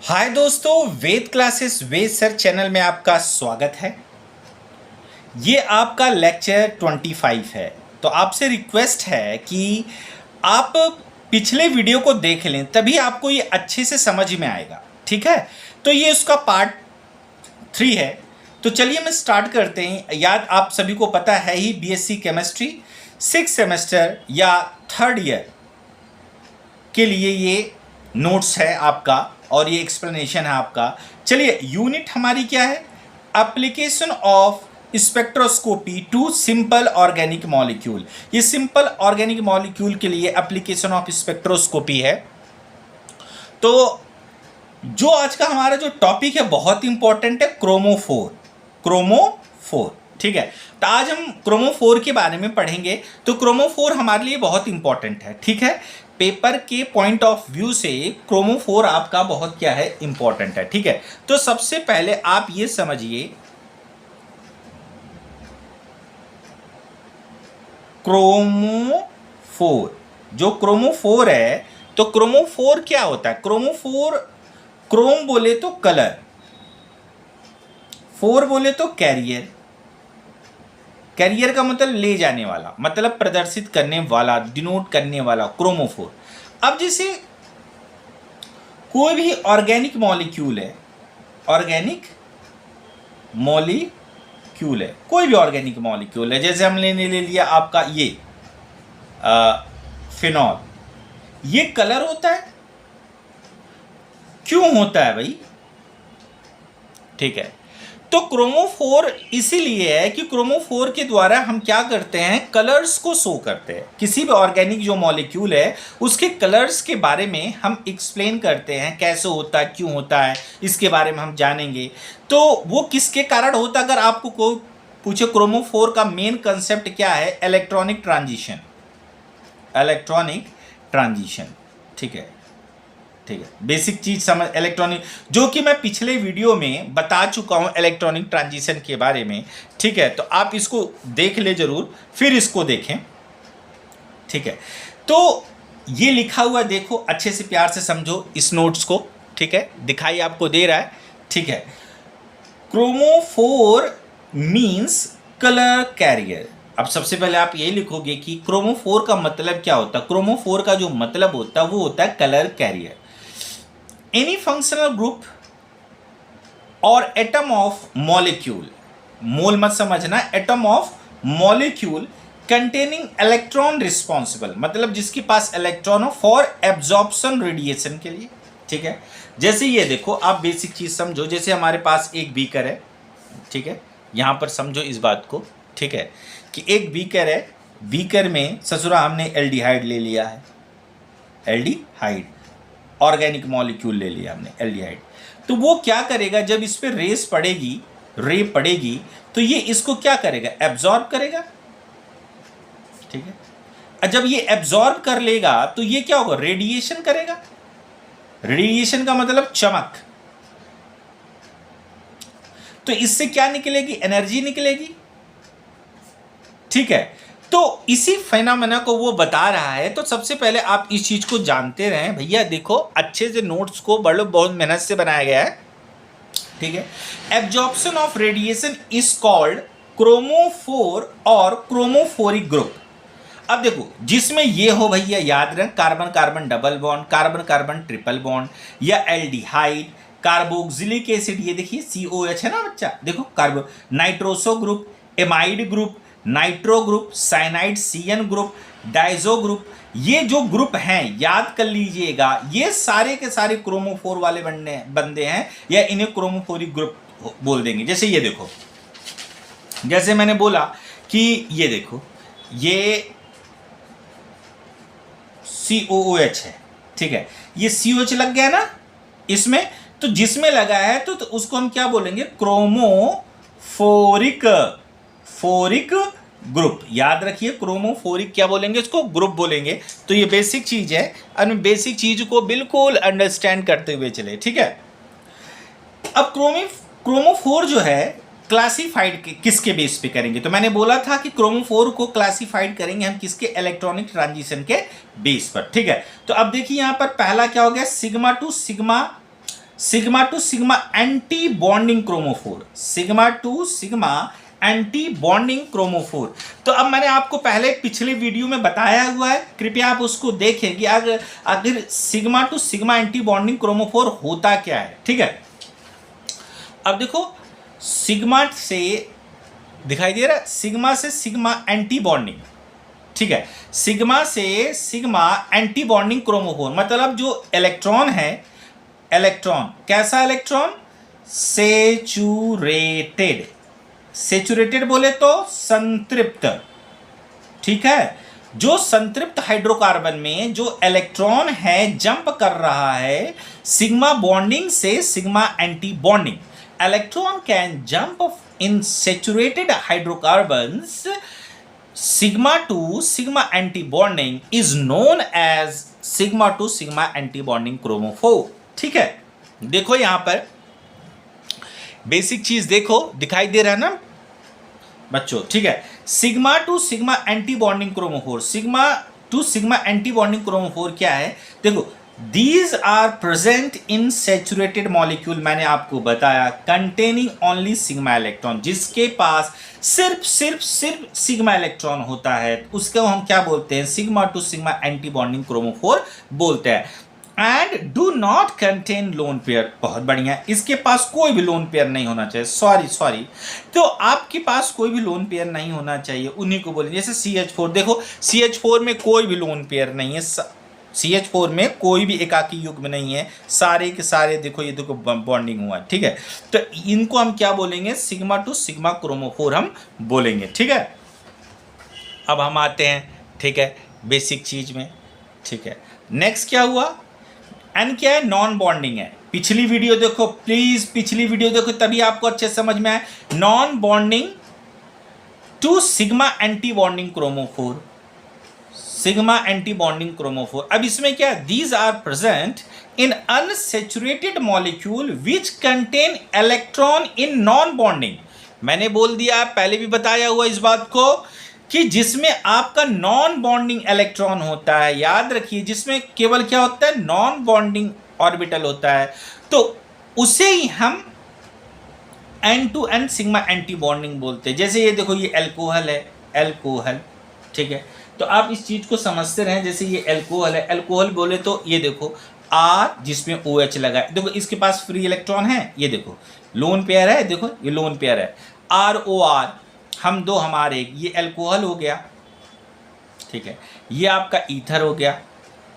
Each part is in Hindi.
हाय दोस्तों, वेद क्लासेस वेद सर चैनल में आपका स्वागत है। ये आपका लेक्चर 25 है। तो आपसे रिक्वेस्ट है कि आप पिछले वीडियो को देख लें, तभी आपको ये अच्छे से समझ में आएगा। ठीक है, तो ये उसका पार्ट 3 है। तो चलिए हम स्टार्ट करते हैं। याद आप सभी को पता है ही, बीएससी केमिस्ट्री 6 सेमेस्टर या 3rd ईयर के लिए ये नोट्स है आपका और ये एक्सप्लेनेशन है आपका। चलिए, यूनिट हमारी क्या है? Application of spectroscopy to simple organic molecule. ये सिंपल ऑर्गेनिक मॉलिक्यूल के लिए एप्लीकेशन ऑफ स्पेक्ट्रोस्कोपी है। तो जो आज का हमारा जो टॉपिक है बहुत इंपॉर्टेंट है, क्रोमोफोर। क्रोमोफोर, ठीक है। तो आज हम क्रोमोफोर के बारे में पढ़ेंगे। तो क्रोमोफोर हमारे लिए बहुत इंपॉर्टेंट है, ठीक है। पेपर के पॉइंट ऑफ व्यू से क्रोमोफोर आपका बहुत क्या है, इंपॉर्टेंट है, ठीक है। तो सबसे पहले आप ये समझिए, क्रोमोफोर, जो क्रोमोफोर है, तो क्रोमोफोर क्या होता है? क्रोमोफोर, क्रोम बोले तो कलर, फोर बोले तो कैरियर। कैरियर का मतलब ले जाने वाला, मतलब प्रदर्शित करने वाला, डिनोट करने वाला, क्रोमोफोर। अब जैसे कोई भी ऑर्गेनिक मॉलिक्यूल है, ऑर्गेनिक मॉलिक्यूल है, कोई भी ऑर्गेनिक मॉलिक्यूल है, जैसे हमने ले लिया आपका ये फिनॉल, ये कलर होता है। क्यों होता है भाई? ठीक है। तो क्रोमोफोर इसीलिए है कि क्रोमोफोर के द्वारा हम क्या करते हैं, कलर्स को शो करते हैं। किसी भी ऑर्गेनिक जो मॉलिक्यूल है उसके कलर्स के बारे में हम एक्सप्लेन करते हैं, कैसे होता है, क्यों होता है, इसके बारे में हम जानेंगे। तो वो किसके कारण होता है? अगर आपको कोई पूछे क्रोमोफोर का मेन कंसेप्ट क्या है, इलेक्ट्रॉनिक ट्रांजिशन। इलेक्ट्रॉनिक ट्रांजिशन, ठीक है, ठीक है। बेसिक चीज समझ, इलेक्ट्रॉनिक, जो कि मैं पिछले वीडियो में बता चुका हूं इलेक्ट्रॉनिक ट्रांजिशन के बारे में, ठीक है। तो आप इसको देख ले जरूर, फिर इसको देखें, ठीक है। तो ये लिखा हुआ देखो, अच्छे से प्यार से समझो इस नोट्स को, ठीक है। दिखाई आपको दे रहा है, ठीक है। Chromophore means colour carrier. अब सबसे पहले आप ये लिखोगे कि क्रोमोफोर का मतलब क्या होता है। क्रोमोफोर का जो मतलब होता है वो होता है colour carrier. Any functional group और एटम ऑफ मॉलिक्यूल, मोल मत समझना, atom of molecule containing electron responsible, मतलब जिसके पास इलेक्ट्रॉन हो फॉर एब्जॉर्प्शन रेडिएशन के लिए, ठीक है। जैसे ये देखो, आप बेसिक चीज समझो, जैसे हमारे पास एक बीकर है, ठीक है। यहां पर समझो इस बात को, ठीक है, कि एक बीकर है, बीकर में ससुरा हमने एल्डिहाइड ले लिया है, एल्डिहाइड, ऑर्गेनिक मॉलिक्यूल ले लिया हमने एल्डिहाइड। तो वो क्या करेगा, जब इस पर रेस पड़ेगी, रे पड़ेगी, तो ये इसको क्या करेगा, एब्जॉर्ब करेगा, ठीक है। और जब ये एब्जॉर्ब कर लेगा तो ये क्या होगा, रेडिएशन करेगा। रेडिएशन का मतलब चमक। तो इससे क्या निकलेगी, एनर्जी निकलेगी, ठीक है। तो इसी फेनोमेना को वो बता रहा है। तो सबसे पहले आप इस चीज को जानते रहें भैया। देखो अच्छे से नोट्स को बड़े बहुत मेहनत से बनाया गया है, ठीक है। Absorption of radiation is called chromophore और क्रोमोफोरिक ग्रुप। अब देखो, जिसमें ये हो भैया, याद रख, carbon carbon double bond, carbon carbon triple bond, या एल्डिहाइड, कार्बोक्सिलिक एसिड, ये देखिए COH है ना बच्चा, देखो carbo, nitroso group, amide group, nitro group, cyanide CN group, diazo group, ये जो ग्रुप हैं याद कर लीजिएगा, ये सारे के सारे क्रोमोफोर वाले बंदे हैं, या इन्हें क्रोमोफोरिक ग्रुप बोल देंगे। जैसे ये देखो, जैसे मैंने बोला कि ये देखो, ये COOH है, ठीक है। ये COH लग गया ना इसमें, तो जिसमें लगा है तो उसको हम क्या बोलेंगे, क्रोमोफोरिक फोरिक ग्रुप। याद रखिए, क्रोमोफोरिक क्या बोलेंगे, इसको ग्रुप बोलेंगे। तो ये बेसिक चीज है, और बेसिक चीज को बिल्कुल अंडरस्टैंड करते हुए चले, ठीक है। अब क्रोमोफोर जो है क्लासिफाइड किसके बेस पे करेंगे, तो मैंने बोला था कि क्रोमोफोर को क्लासिफाइड करेंगे हम किसके, इलेक्ट्रॉनिक ट्रांजिशन के बेस पर, ठीक है। तो अब देखिए यहां पर पहला क्या हो गया, sigma to sigma sigma to sigma anti bonding chromophore, sigma to sigma anti bonding chromophore. तो अब मैंने आपको पहले पिछले वीडियो में बताया हुआ है, कृपया आप उसको देखें कि अगर sigma to sigma anti bonding chromophore होता क्या है। ठीक है, अब देखो सिग्मा से दिखाई दे रहा है, सिग्मा से सिग्मा एंटी बॉन्डिंग, ठीक है, सिग्मा से सिग्मा एंटी बॉन्डिंग क्रोमोफोर, मतलब जो इलेक्ट्रॉन है, इलेक्ट्रॉन कैसा इलेक्ट्रॉन, सेचुरेटेड, सेचुरेटेड बोले तो संतृप्त, ठीक है, जो संतृप्त हाइड्रोकार्बन में जो इलेक्ट्रॉन है जंप कर रहा है सिग्मा बॉन्डिंग से sigma anti bonding. Electron can jump in saturated hydrocarbons, sigma to sigma anti-bonding is known as sigma to sigma anti-bonding chromophore। ठीक है, देखो यहां पर बेसिक चीज देखो, दिखाई दे रहा है ना बच्चों। ठीक है, sigma to sigma anti bonding chromophore, sigma to sigma anti bonding chromophore क्या है, देखो these are present in saturated molecule, मैंने आपको बताया कंटेनिंग ओनली सिग्मा इलेक्ट्रॉन, जिसके पास सिर्फ सिग्मा इलेक्ट्रॉन होता है, उसको हम क्या बोलते हैं, sigma to sigma anti bonding chromophore बोलते हैं। And do not contain lone pair, बहुत बढ़िया, इसके पास कोई भी लोन पेयर नहीं होना चाहिए, सॉरी, तो आपके पास कोई भी लोन पेयर नहीं होना चाहिए, उन्हीं को बोलेंगे। जैसे CH4 देखो, CH4 में कोई भी लोन पेयर नहीं है, CH4 में कोई भी एकाकी युग्म नहीं है, सारे के सारे देखो, ये देखो बॉन्डिंग हुआ। ठीक है, तो इनको हम क्या बोलेंगे, सिग्मा टू सिग्मा क्रोमोफोर हम बोलेंगे। ठीक है, अब हम आते हैं, ठीक है, बेसिक चीज में। ठीक है, नेक्स्ट क्या हुआ, एन क्या है, नॉन बॉन्डिंग है। पिछली वीडियो देखो प्लीज, पिछली वीडियो देखो तभी आपको अच्छे समझ में आए। Non bonding to sigma anti bonding chromophore, sigma anti bonding chromophore. अब इसमें क्या, these are present in unsaturated molecule which contain electron in non bonding. मैंने बोल दिया, पहले भी बताया हुआ इस बात को, कि जिसमें आपका नॉन बॉन्डिंग इलेक्ट्रॉन होता है, याद रखिए, जिसमें केवल क्या होता है, नॉन बॉन्डिंग ऑर्बिटल होता है, तो उसे ही हम n to n sigma anti bonding बोलते हैं। जैसे ये देखो, ये एल्कोहल है, एल्कोहल, ठीक है, तो आप इस चीज को समझते रहें। जैसे ये एल्कोहल है, एल्कोहल बोले तो ये देखो R जिसमें OH लगा है, देखो इसके पास फ्री इलेक्ट्रॉन है, ये देखो लोन पेयर है, देखो ये लोन पेयर है, ROR, हम दो हमारे एक, ये एल्कोहल हो गया, ठीक है, ये आपका ईथर हो गया,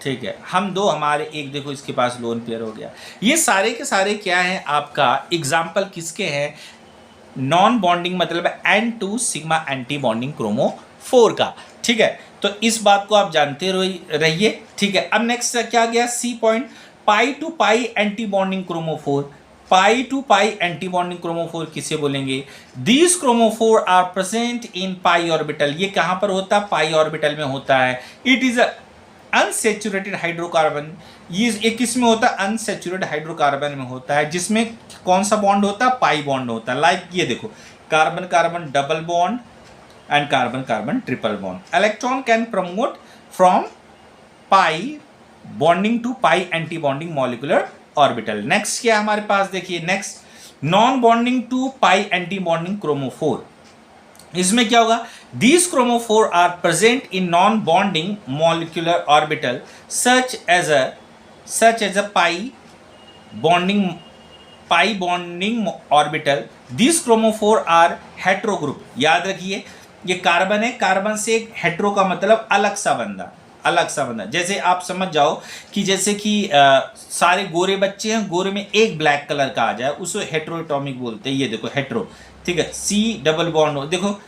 ठीक है, हम दो हमारे एक, देखो इसके पास लोन पेयर हो गया। ये सारे के सारे क्या हैं, आपका एग्जाम्पल किसके हैं, नॉन बॉन्डिंग, मतलब N2 sigma anti bonding chromophore का। ठीक है, तो इस बात को आप जानते रहिए। ठीक है, अब नेक्स्ट क्या गया, C point, pi to pi anti bonding chromophore, pi to pi anti bonding chromophore किसे बोलेंगे, these chromophore are present in pi orbital. ये कहां पर होता है, पाई ऑर्बिटल में होता है। इट इज अनसैचुरेटेड हाइड्रोकार्बन, ये किस में होता है, अनसैचुरेटेड हाइड्रोकार्बन में होता है, जिसमें कौन सा बॉन्ड होता है, पाई बॉन्ड होता है। लाइक ये देखो, carbon carbon double bond and carbon carbon triple bond. Electron can promote from pi bonding to pi anti bonding molecular orbital. Next क्या हमारे पास, देखिए next, non bonding to pi anti bonding chromophore. इसमें क्या होगा, these chromophore are present in non bonding molecular orbital such as a pi bonding orbital. These chromophore are hetero group. याद रखिए, ये कार्बन है, कार्बन से एक हेटेरो का मतलब अलग सा बंदा, अलग सा बंदा। जैसे आप समझ जाओ कि जैसे कि सारे गोरे बच्चे हैं, गोरे में एक ब्लैक कलर का आ जाए, उसको हेटेरोटॉमिक बोलते हैं। ये देखो हेटेरो, ठीक है, C डबल बॉन्ड हो, देखो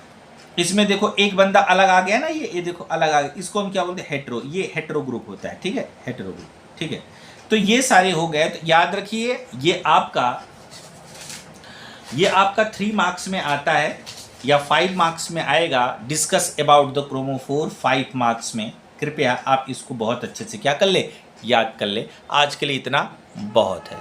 इसमें देखो एक बंदा अलग आ गया ना, ये देखो अलग आ गया, इसको हम क्या बोलते हैं, हेटेरो। ये हेटेरो ग्रुप होता है, ठीक है, हेटेरो ग्रुप, ठीक है। तो ये सारे हो गए, तो याद रखिए ये आपका 3 मार्क्स में आता है या 5 मार्क्स में आएगा। Discuss about the chromophore 5 marks में। कृपया आप इसको बहुत अच्छे से क्या कर ले, याद कर ले। आज के लिए इतना बहुत है।